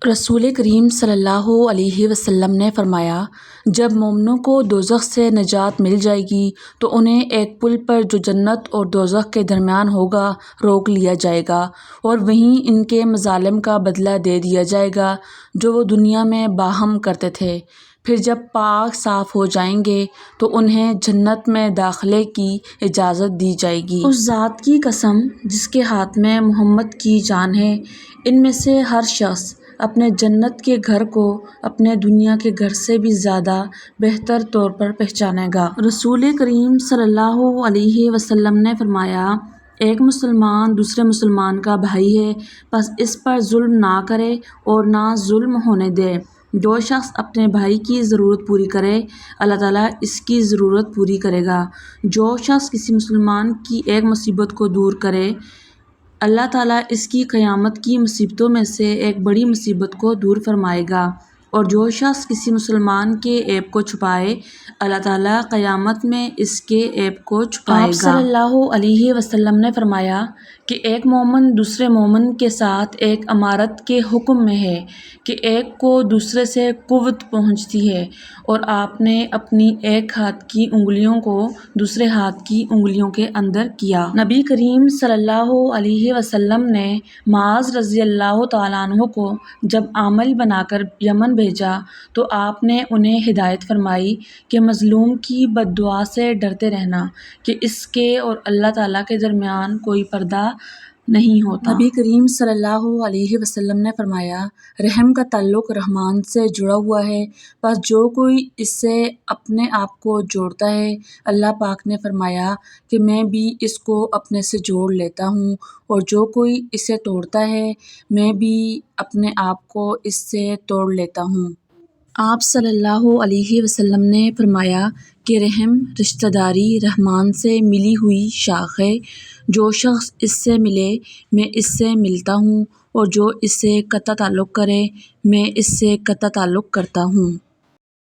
رسول کریم صلی اللہ علیہ وسلم نے فرمایا، جب مومنوں کو دوزخ سے نجات مل جائے گی تو انہیں ایک پل پر جو جنت اور دوزخ کے درمیان ہوگا روک لیا جائے گا اور وہیں ان کے مظالم کا بدلہ دے دیا جائے گا جو وہ دنیا میں باہم کرتے تھے۔ پھر جب پاک صاف ہو جائیں گے تو انہیں جنت میں داخلے کی اجازت دی جائے گی۔ اس ذات کی قسم جس کے ہاتھ میں محمد کی جان ہے، ان میں سے ہر شخص اپنے جنت کے گھر کو اپنے دنیا کے گھر سے بھی زیادہ بہتر طور پر پہچانے گا۔ رسول کریم صلی اللہ علیہ وسلم نے فرمایا، ایک مسلمان دوسرے مسلمان کا بھائی ہے، پس اس پر ظلم نہ کرے اور نہ ظلم ہونے دے۔ جو شخص اپنے بھائی کی ضرورت پوری کرے، اللہ تعالیٰ اس کی ضرورت پوری کرے گا۔ جو شخص کسی مسلمان کی ایک مصیبت کو دور کرے، اللہ تعالیٰ اس کی قیامت کی مصیبتوں میں سے ایک بڑی مصیبت کو دور فرمائے گا، اور جو شخص کسی مسلمان کے عیب کو چھپائے، اللہ تعالیٰ قیامت میں اس کے عیب کو چھپائے گا۔ آپ صلی اللہ علیہ وسلم نے فرمایا کہ ایک مومن دوسرے مومن کے ساتھ ایک امارت کے حکم میں ہے کہ ایک کو دوسرے سے قوت پہنچتی ہے، اور آپ نے اپنی ایک ہاتھ کی انگلیوں کو دوسرے ہاتھ کی انگلیوں کے اندر کیا۔ نبی کریم صلی اللہ علیہ وسلم نے معاذ رضی اللہ تعالیٰ عنہ کو جب عامل بنا کر یمن بھیجا تو آپ نے انہیں ہدایت فرمائی کہ مظلوم کی بد دعا سے ڈرتے رہنا کہ اس کے اور اللہ تعالیٰ کے درمیان کوئی پردہ نہیں ہوتا۔ نبی کریم صلی اللہ علیہ وسلم نے فرمایا، رحم کا تعلق رحمان سے جڑا ہوا ہے، پس جو کوئی اس سے اپنے آپ کو جوڑتا ہے، اللہ پاک نے فرمایا کہ میں بھی اس کو اپنے سے جوڑ لیتا ہوں، اور جو کوئی اسے توڑتا ہے میں بھی اپنے آپ کو اس سے توڑ لیتا ہوں۔ آپ صلی اللہ علیہ وسلم نے فرمایا کہ رحم رشتہ داری رحمان سے ملی ہوئی شاخ ہے، جو شخص اس سے ملے میں اس سے ملتا ہوں، اور جو اس سے قطع تعلق کرے میں اس سے قطع تعلق کرتا ہوں۔